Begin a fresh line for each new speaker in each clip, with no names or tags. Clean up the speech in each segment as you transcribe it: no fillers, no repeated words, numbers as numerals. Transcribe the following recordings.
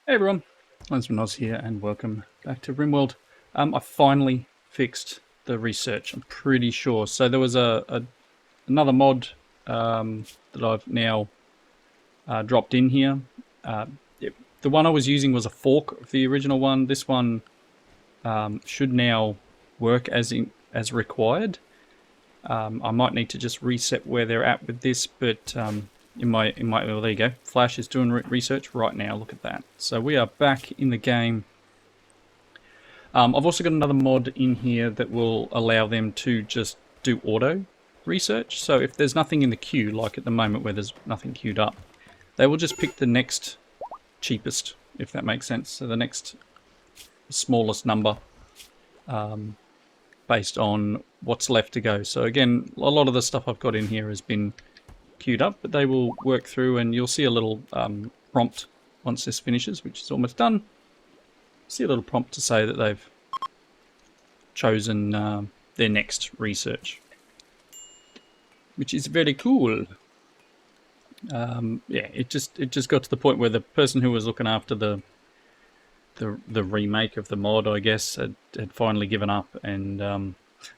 Hey everyone, Lensman Oz here, and welcome back to Rimworld. I finally fixed the research. I'm pretty sure. So there was another mod that I've now dropped in here. Uh, the one I was using was a fork of the original one. This one should now work as required. I might need to just reset where they're at with this, but well, there you go. Flash is doing research right now. Look at that. So we are back in the game. I've also got another mod in here that will allow them to just do auto research. So if there's nothing in the queue, like at the moment where there's nothing queued up, they will just pick the next cheapest, if that makes sense. So the next smallest number based on what's left to go. So again, a lot of the stuff I've got in here has been queued up, but they will work through, and you'll see a little prompt once this finishes, which is almost done. See a little prompt to say that they've chosen their next research, which is very cool. Yeah, it just got to the point where the person who was looking after the remake of the mod, I guess, had finally given up and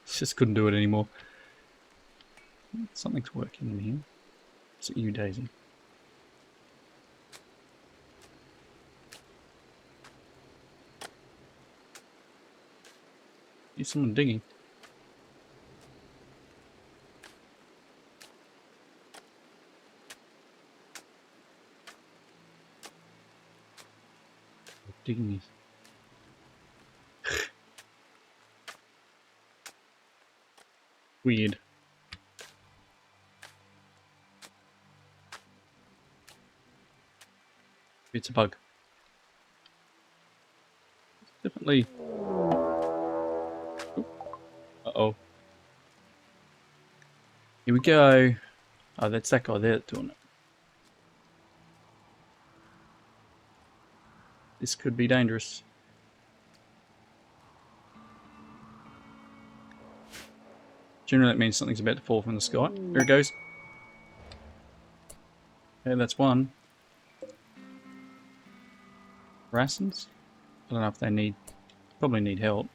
just couldn't do it anymore. Something's working in here. Is it you, Daisy? Is someone digging? Digging is weird. It's a bug. Definitely. Uh-oh. Here we go. Oh, that's that guy there doing it. This could be dangerous. Generally that means something's about to fall from the sky. There it goes. Okay, that's one. Rassins? I don't know if they probably need help.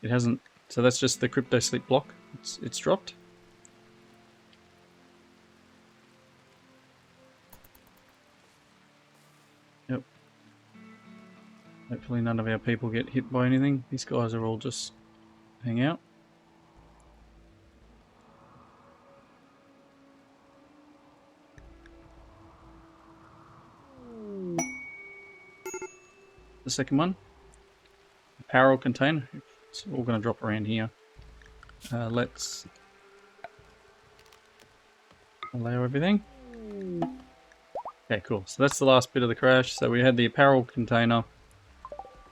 It hasn't, so that's just the crypto sleep block. It's dropped. Yep. Hopefully none of our people get hit by anything. These guys are all just hang out. The second one. Apparel container. It's all going to drop around here. Let's allow everything. Okay, cool. So that's the last bit of the crash. So we had the apparel container.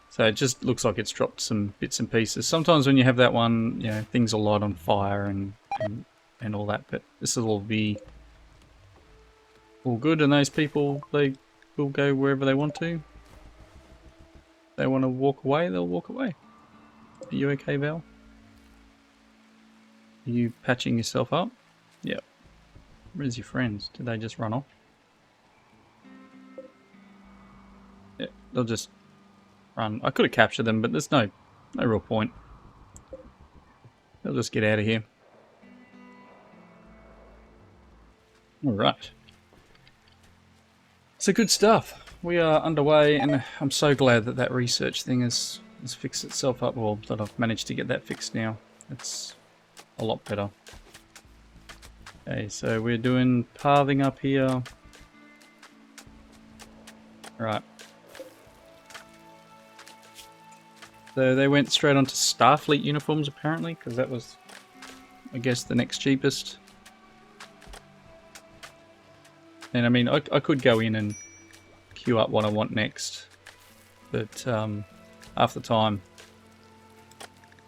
So it just looks like it's dropped some bits and pieces. Sometimes when you have that one, you know, things will light on fire and all that. But this will all be all good. And those people, they will go wherever they want to. If they want to walk away, they'll walk away. Are you okay, Val? Are you patching yourself up? Yep. Where's your friends? Did they just run off? Yeah, they'll just run. I could have captured them, but there's no real point. They'll just get out of here. Alright. So good stuff. We are underway, and I'm so glad that that research thing has fixed itself up, well, that I've managed to get that fixed now. It's a lot better. Okay, so we're doing pathing up here. Right. So they went straight onto Starfleet uniforms apparently, because that was, I guess, the next cheapest. And I mean, I could go in and queue up what I want next, but half the time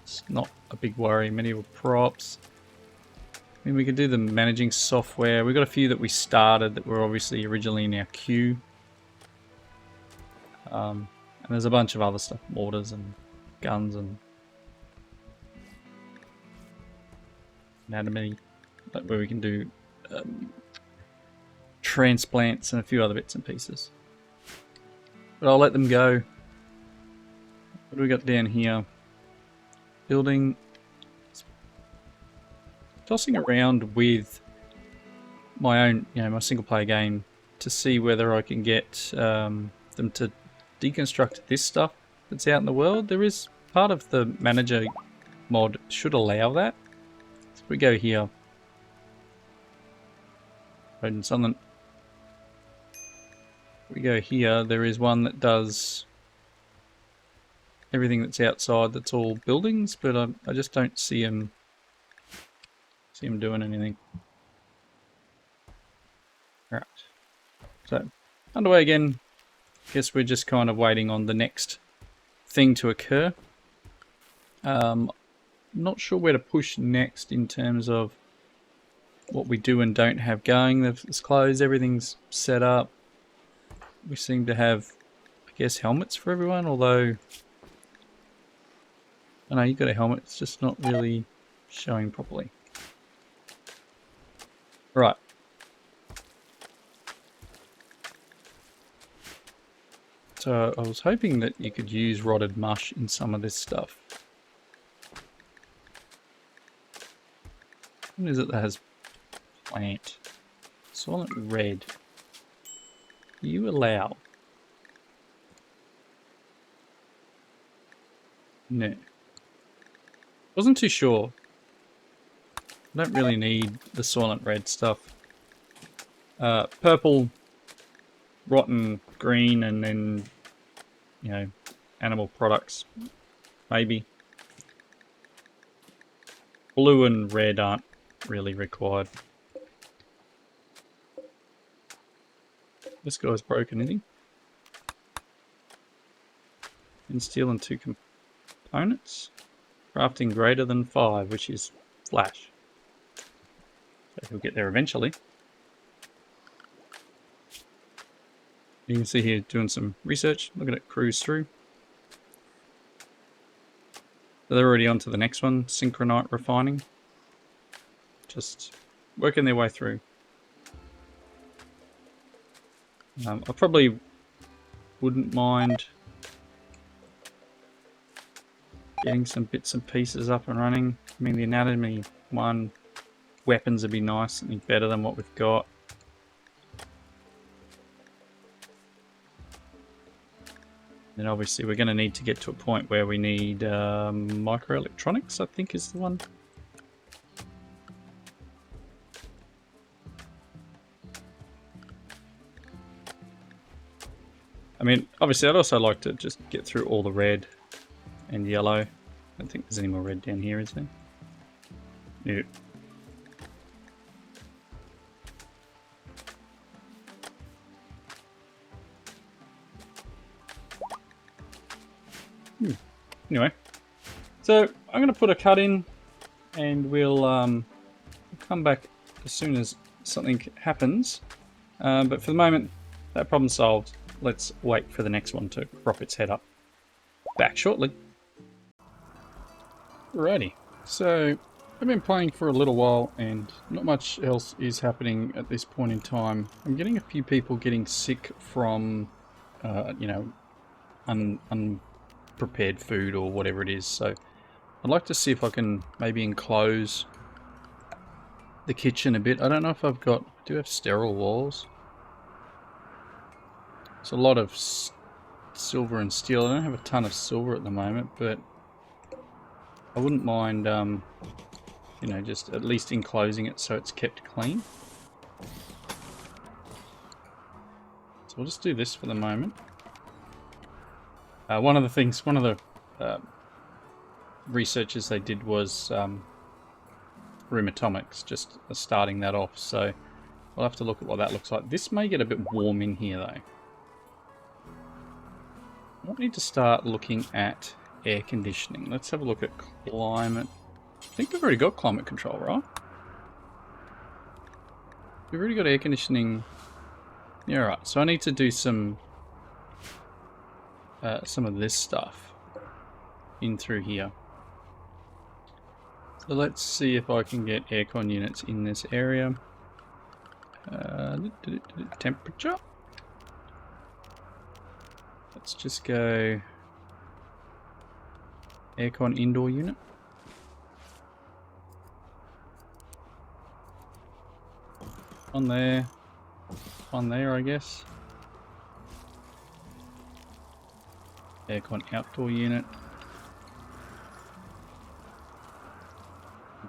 it's not a big worry. Medieval props. I mean, we could do the managing software. We've got a few that we started that were obviously originally in our queue. And there's a bunch of other stuff, mortars and guns and anatomy, where we can do transplants and a few other bits and pieces. But I'll let them go. What do we got down here? Building. Tossing around with my own, my single player game to see whether I can get them to deconstruct this stuff that's out in the world. There is part of the manager mod should allow that. So if we go here, something. We go here. There is one that does everything that's outside. That's all buildings, but I just don't see him doing anything. Right. So underway again. Guess we're just kind of waiting on the next thing to occur. Not sure where to push next in terms of what we do and don't have going. It's closed, everything's set up. We seem to have, I guess, helmets for everyone, although I know you've got a helmet, it's just not really showing properly. Right. So I was hoping that you could use rotted mush in some of this stuff. What is it that has plant? Silent red. You allow. No. Wasn't too sure. I don't really need the silent red stuff. Purple, rotten green, and then, animal products. Maybe. Blue and red aren't really required. This guy's broken, isn't he? And steel and 2 components. Crafting greater than 5, which is flash. So he'll get there eventually. You can see here doing some research, looking at cruise through. So they're already on to the next one, synchronite refining. Just working their way through. I probably wouldn't mind getting some bits and pieces up and running. I mean, the anatomy one, weapons would be nice, something better than what we've got. Then obviously we're going to need to get to a point where we need microelectronics, I think is the one. I mean, obviously I'd also like to just get through all the red and yellow. I don't think there's any more red down here, is there? No. Anyway, so I'm going to put a cut in and we'll come back as soon as something happens. But for the moment, that problem's solved. Let's wait for the next one to crop its head up. Back shortly. Alrighty, so I've been playing for a little while and not much else is happening at this point in time. I'm getting a few people getting sick from, unprepared food or whatever it is. So I'd like to see if I can maybe enclose the kitchen a bit. I don't know if I do have sterile walls. It's a lot of silver and steel. I don't have a ton of silver at the moment, but I wouldn't mind, just at least enclosing it so it's kept clean. So we'll just do this for the moment. One of the researches they did was room atomics, just starting that off. So we'll have to look at what that looks like. This may get a bit warm in here though. I might need to start looking at air conditioning. Let's have a look at climate. I think we've already got climate control, right? We've already got air conditioning. Yeah, right. So I need to do some of this stuff in through here. So let's see if I can get aircon units in this area. Temperature. Let's just go aircon indoor unit. On there, I guess. Aircon outdoor unit.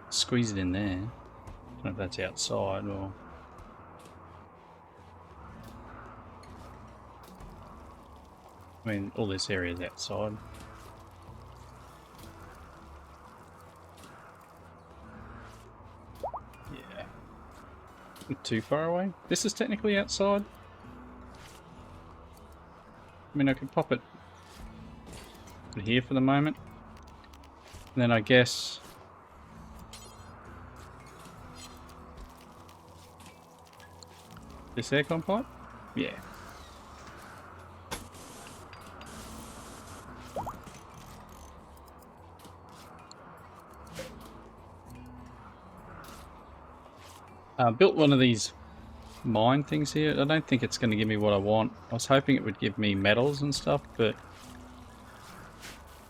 Squeeze it in there. I don't know if that's outside or... I mean, all this area is outside. Yeah. Not too far away. This is technically outside. I mean, I could pop it here for the moment. And then I guess... this aircon pipe? Yeah. Built one of these mine things here. I don't think it's going to give me what I want. I was hoping it would give me metals and stuff, but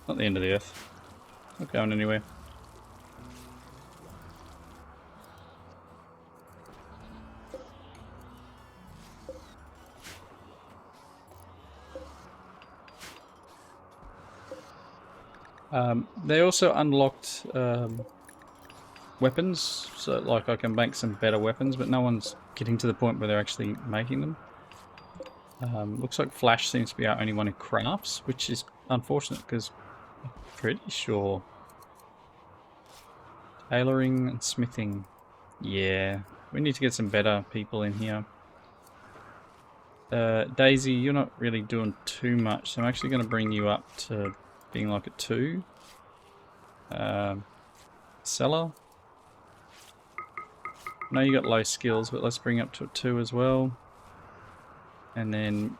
not the end of the earth. Not going anywhere. They also unlocked weapons, so like I can make some better weapons, but no one's getting to the point where they're actually making them. Looks like Flash seems to be our only one who crafts, which is unfortunate because I'm pretty sure tailoring and smithing, yeah, we need to get some better people in here. Daisy, you're not really doing too much, so I'm actually going to bring you up to being like a 2. Seller. I know you got low skills, but let's bring up to a 2 as well. And then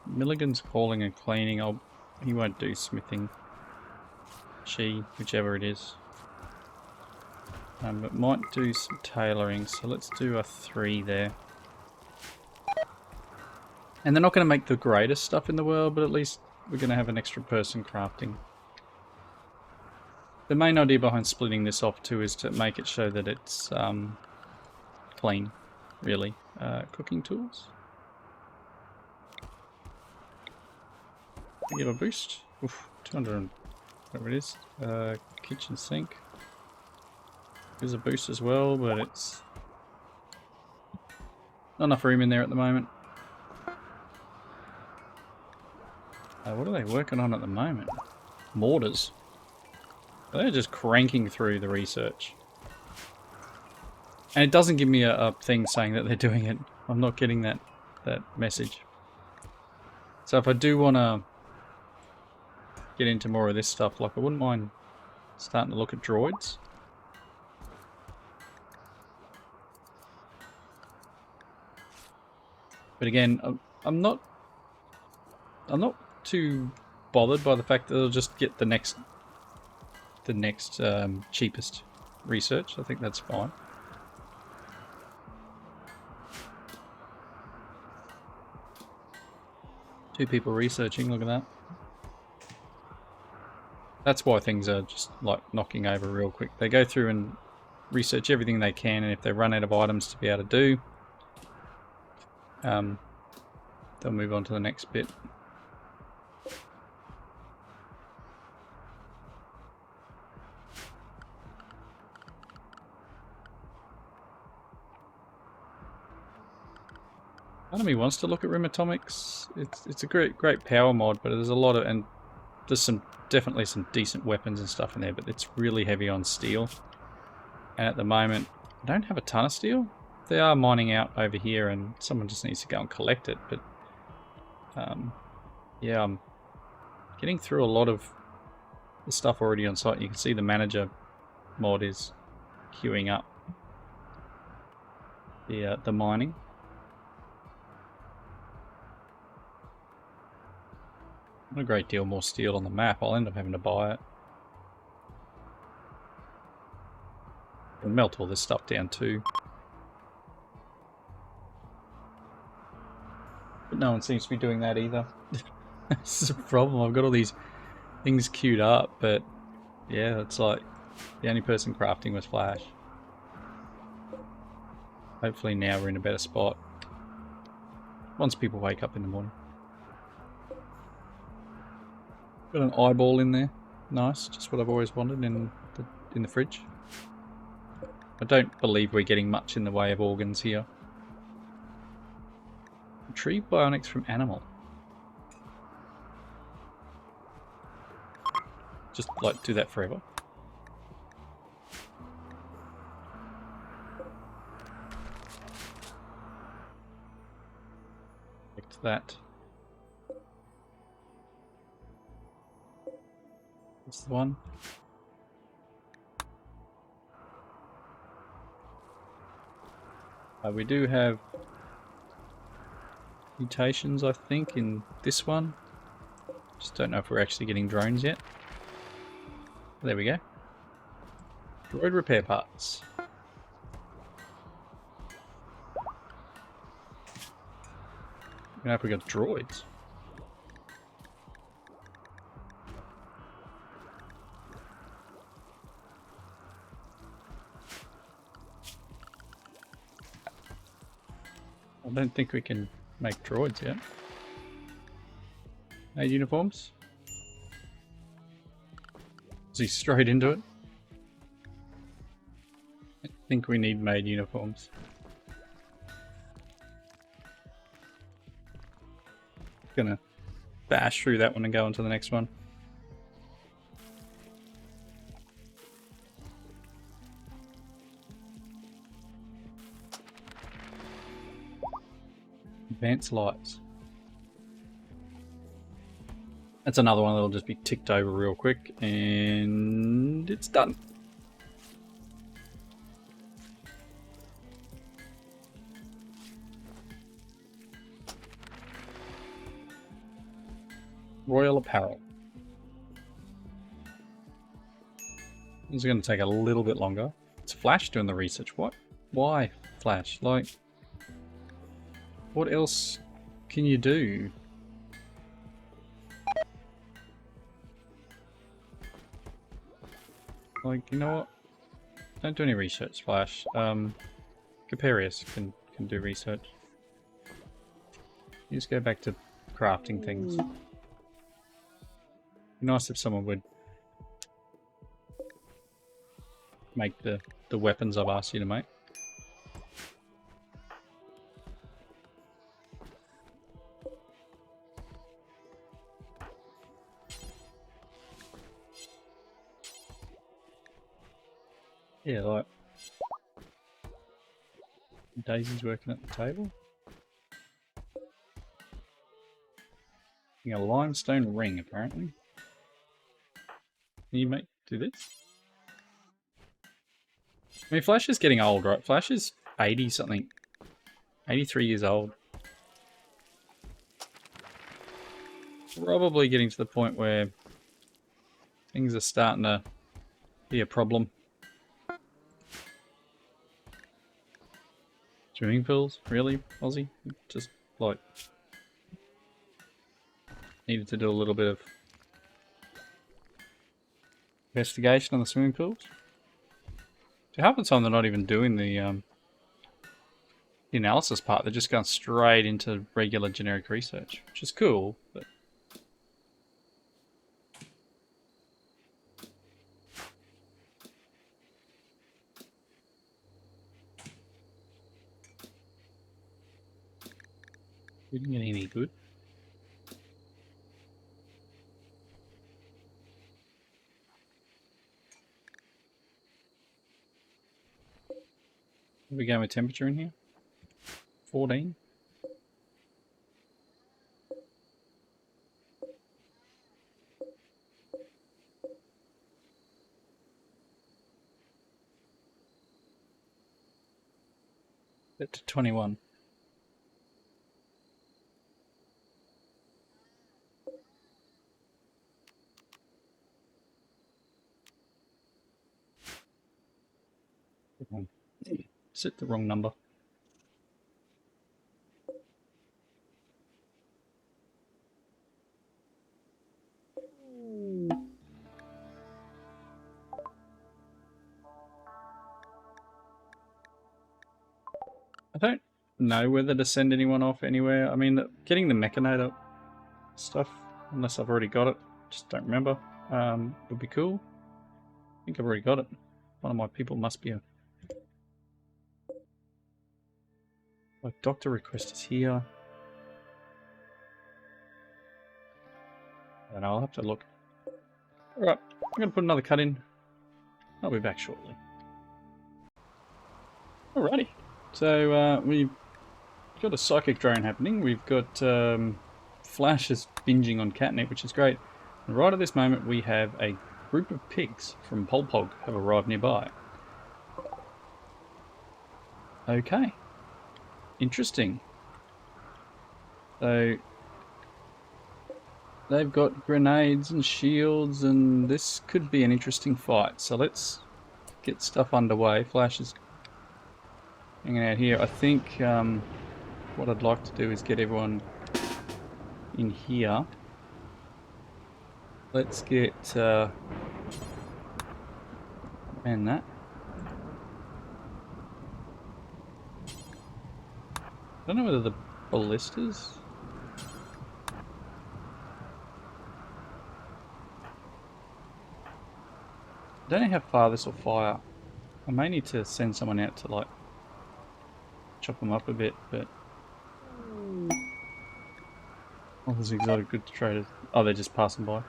Milligan's calling and cleaning. He won't do smithing. She, whichever it is. But might do some tailoring, so let's do a 3 there. And they're not going to make the greatest stuff in the world, but at least we're going to have an extra person crafting. The main idea behind splitting this off too is to make it show that it's clean, really. Cooking tools. Give a boost. Oof, 200, whatever it is. Kitchen sink. There's a boost as well, but it's not enough room in there at the moment. What are they working on at the moment? Mortars. They're just cranking through the research. And it doesn't give me a thing saying that they're doing it. I'm not getting that message. So if I do want to get into more of this stuff, like I wouldn't mind starting to look at droids. But again, I'm not too bothered by the fact that they'll just get the next cheapest research. I think that's fine. Two people researching, look at that. That's why things are just like knocking over real quick. They go through and research everything they can, and if they run out of items to be able to do, they'll move on to the next bit. Part of me wants to look at Rimatomics. It's a great power mod, but there's a lot of, and there's definitely some decent weapons and stuff in there, but it's really heavy on steel. And at the moment, I don't have a ton of steel. They are mining out over here, and someone just needs to go and collect it. But yeah, I'm getting through a lot of the stuff already on site. You can see the manager mod is queuing up the mining. Not a great deal more steel on the map. I'll end up having to buy it. And melt all this stuff down too. But no one seems to be doing that either. This is a problem. I've got all these things queued up, but yeah, it's like the only person crafting was Flash. Hopefully now we're in a better spot. Once people wake up in the morning. Got an eyeball in there. Nice, just what I've always wanted in the fridge. I don't believe we're getting much in the way of organs here. Retrieve bionics from animal. Just like do that forever. Back to that. That's the one. We do have mutations, I think, in this one. Just don't know if we're actually getting drones yet. There we go. Droid repair parts. I hope we got droids. I don't think we can make droids yet. No uniforms? Is he straight into it? I think we need made uniforms. Gonna bash through that one and go on to the next one. Advanced lights. That's another one that'll just be ticked over real quick, and it's done. Royal apparel. This is going to take a little bit longer. It's Flash doing the research. What? Why Flash? Like, what else can you do? Like, you know what? Don't do any research, Flash. Caparius can do research. You just go back to crafting things. It'd be nice if someone would make the weapons I've asked you to make. Yeah, like Daisy's working at the table. A limestone ring, apparently. Can you do this? I mean, Flash is getting old, right? Flash is 80 something. 83 years old. Probably getting to the point where things are starting to be a problem. Swimming pools? Really, Aussie? Just, like, needed to do a little bit of investigation on the swimming pools. To half the time they're not even doing the analysis part, they're just going straight into regular generic research, which is cool, but we didn't get any good. Are we going with temperature in here? 14? Set to 21. Set the wrong number. I don't know whether to send anyone off anywhere. I mean, getting the Mechanator stuff, unless I've already got it, just don't remember, would be cool. I think I've already got it. One of my people must be a... Like, doctor request is here. I don't know, I'll have to look. Alright, I'm going to put another cut in. I'll be back shortly. Alrighty. So, we've got a psychic drone happening. We've got Flash is binging on catnip, which is great. And right at this moment, we have a group of pigs from Polpog have arrived nearby. Okay. Interesting. So, they've got grenades and shields, and this could be an interesting fight. So let's get stuff underway. Flash is hanging out here. I think what I'd like to do is get everyone in here. Let's get and that. I don't know whether the ballistas. I don't know how far this will fire. I may need to send someone out to like chop them up a bit, but all those exotic goods traders. Oh, they're just passing by.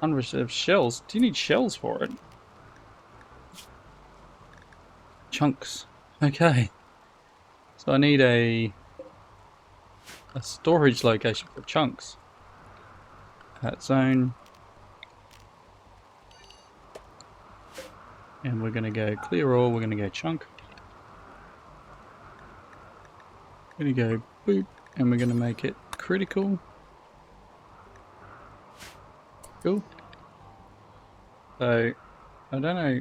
Unreserved shells. Do you need shells for it? Chunks. Okay. So I need a storage location for chunks. That zone. And we're going to go clear all, we're going to go chunk. We're going to go boop, and we're going to make it critical. Cool. So, I don't know.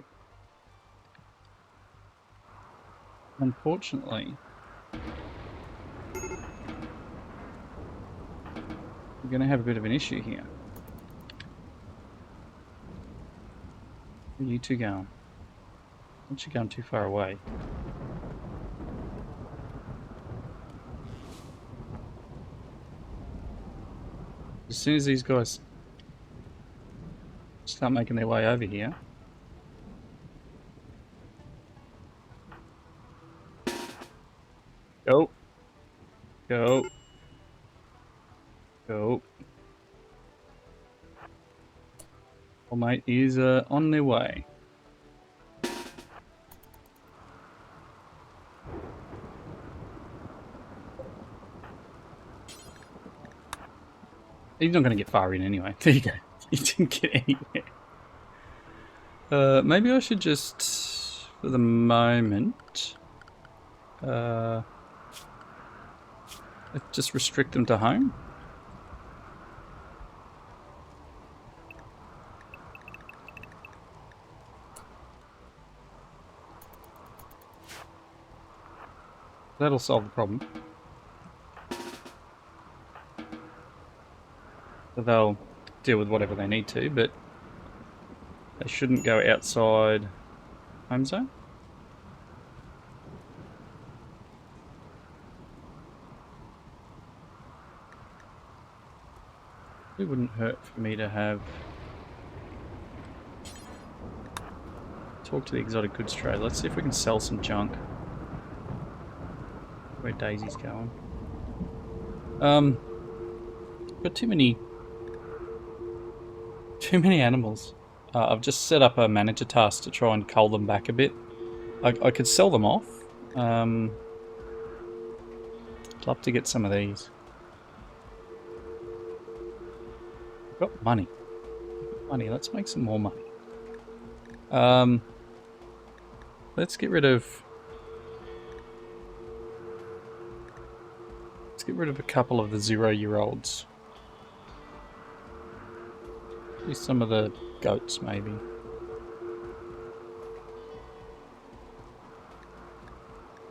Unfortunately, we're going to have a bit of an issue here. Where are you two going? Aren't you going too far away? As soon as these guys start making their way over here. Go. Go. Go. Well, mate is on their way. He's not going to get far in anyway. There you go. He didn't get anywhere. Maybe I should just, for the moment, just restrict them to home. That'll solve the problem. So they'll deal with whatever they need to, but they shouldn't go outside home zone. It wouldn't hurt for me to have talk to the exotic goods trade. Let's see if we can sell some junk. Where Daisy's going. Got too many animals. I've just set up a manager task to try and cull them back a bit. I could sell them off. I'd love to get some of these. I've got money. Let's make some more money. Let's get rid of a couple of the 0-year-olds. Do some of the goats, maybe.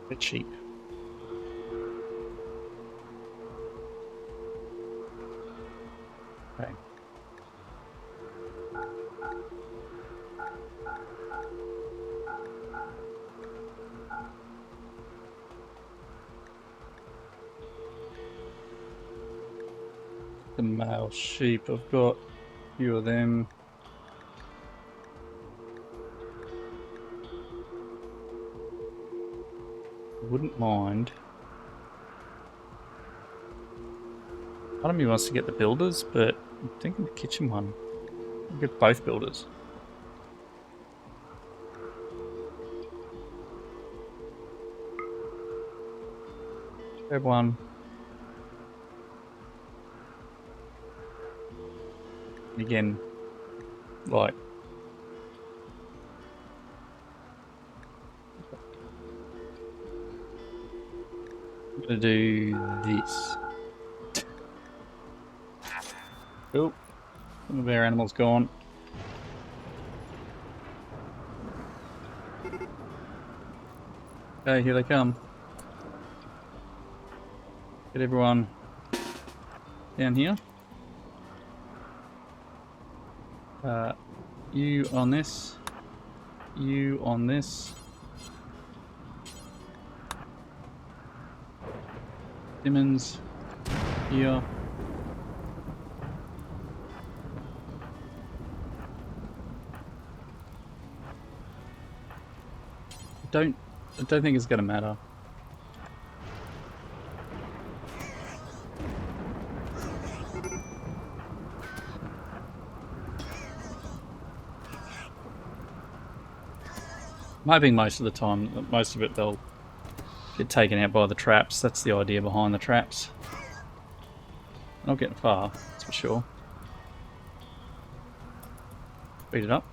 They're cheap. Okay. the male sheep. I've got a few of them. Wouldn't mind. Part of me wants to get the builders, but I'm thinking the kitchen one. I'll get both builders. Grab one. Again, like, I'm gonna do this. Oh, some of our animals gone. Okay, here they come. Get everyone down here. You on this. You on this. Simmons here. I don't think it's gonna matter. I'm hoping most of the time, most of it they'll get taken out by the traps. That's the idea behind the traps. Not getting far, that's for sure. Speed it up.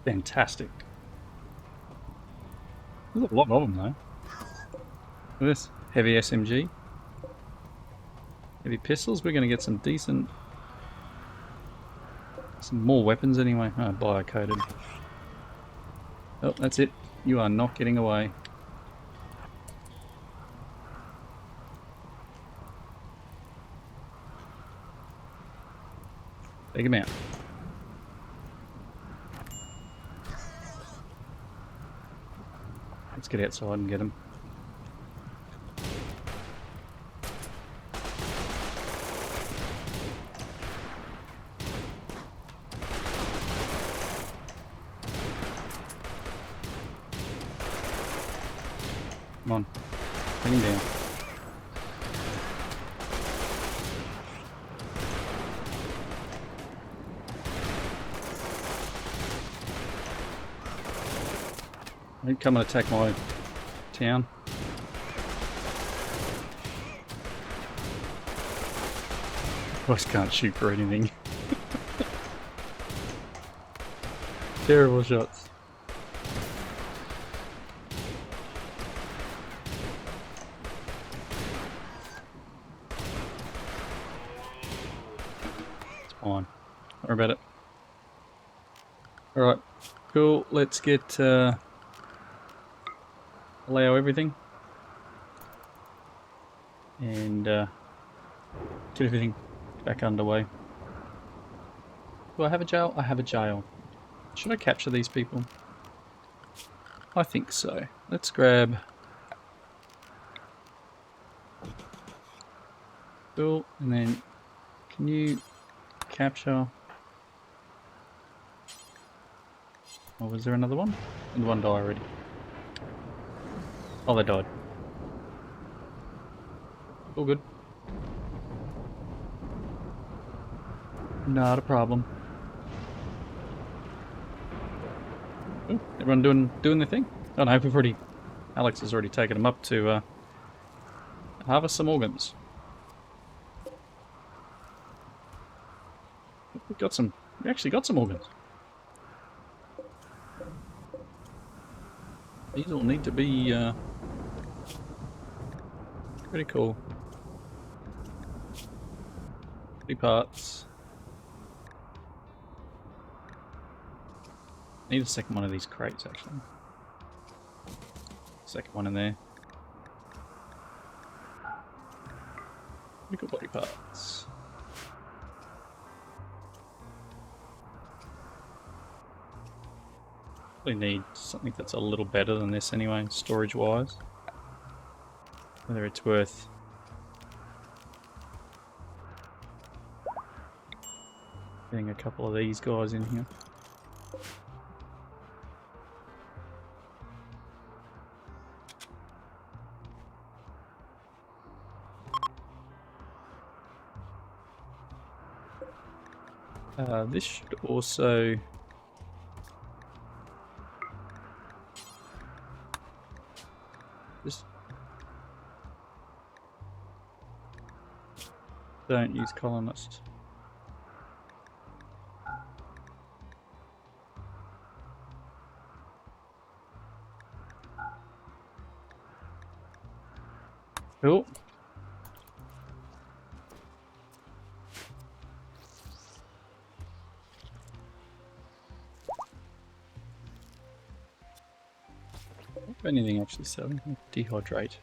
Fantastic. There's a lot of them though. Look at this. Heavy SMG. Heavy pistols. We're going to get some decent... some more weapons anyway. Oh, bio-coded. Oh, that's it. You are not getting away. Take him out. Let's get outside and get him. Come on. Bring him down. Don't come and attack my town. I just can't shoot for anything. Terrible shots. It's fine. Don't worry about it. Alright, cool. Let's get allow everything and get everything back underway. Do I have a jail? I have a jail. Should I capture these people? I think so. Let's grab... Cool, and then can you capture... Oh, was there another one? Did one die already? Oh, they died. All good. Not a problem. Ooh, everyone doing their thing? Oh no, we've already... Alex has already taken them up to harvest some organs. We actually got some organs. These all need to be pretty cool. Pretty parts. Need a second one of these crates actually. Second one in there. Pretty cool body parts. We need something that's a little better than this anyway, storage-wise. Whether it's worth getting a couple of these guys in here. This should also... Just don't use colonists. Cool. If anything actually selling, dehydrate.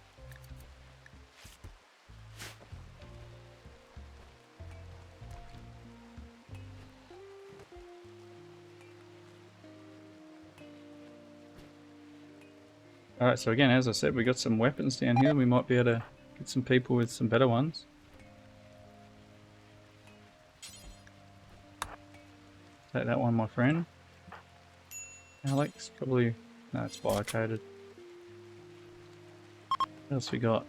Alright, so again, as I said, we got some weapons down here. We might be able to get some people with some better ones. Take that one, my friend. Alex, probably... No, it's bio-coded. What else we got?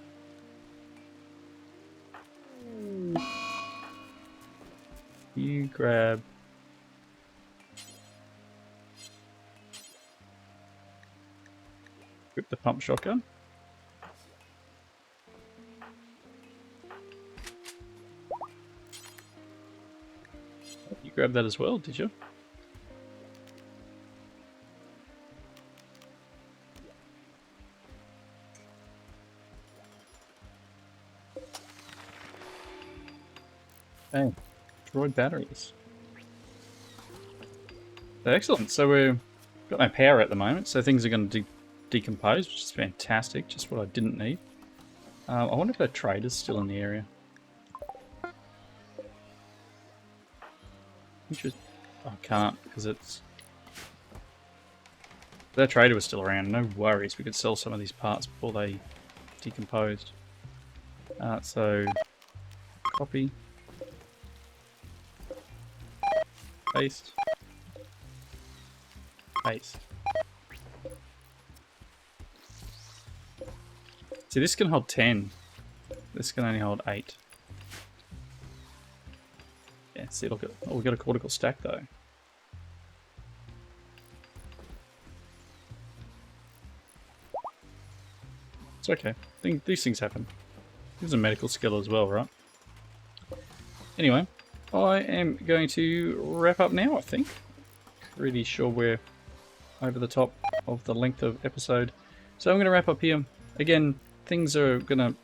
You grab... Grip the pump shotgun. You grabbed that as well, did you? Hey, droid batteries. Excellent. So we've got no power at the moment, so things are going to decompose, which is fantastic. Just what I didn't need. I wonder if that trader's still in the area. I can't because it's... If that trader was still around, no worries. We could sell some of these parts before they decomposed. So, copy. Paste. Paste. See, this can hold 10. This can only hold 8. Yeah, see, look at... Oh, we got a cortical stack, though. It's okay. These things happen. There's a medical skill as well, right? Anyway, I am going to wrap up now, I think. Pretty sure we're over the top of the length of episode. So I'm going to wrap up here. Again, things are going to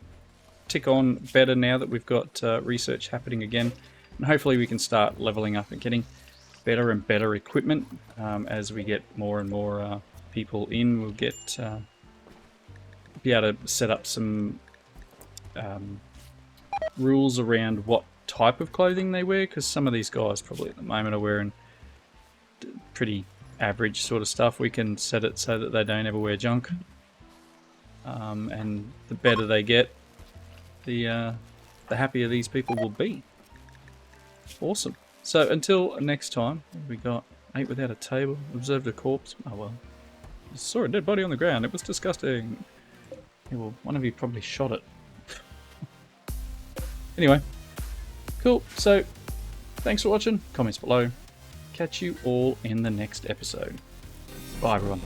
tick on better now that we've got research happening again. And hopefully we can start leveling up and getting better and better equipment as we get more and more people in. We'll get be able to set up some rules around what type of clothing they wear, because some of these guys probably at the moment are wearing pretty average sort of stuff. We can set it so that they don't ever wear junk, and the better they get, the happier these people will be. Awesome. So until next time, we got 8 without a table, observed a corpse. Oh well, I saw a dead body on the ground. It was disgusting. Yeah, well, one of you probably shot it. Anyway, cool. So thanks for watching. Comments below. Catch you all in the next episode. Bye everyone.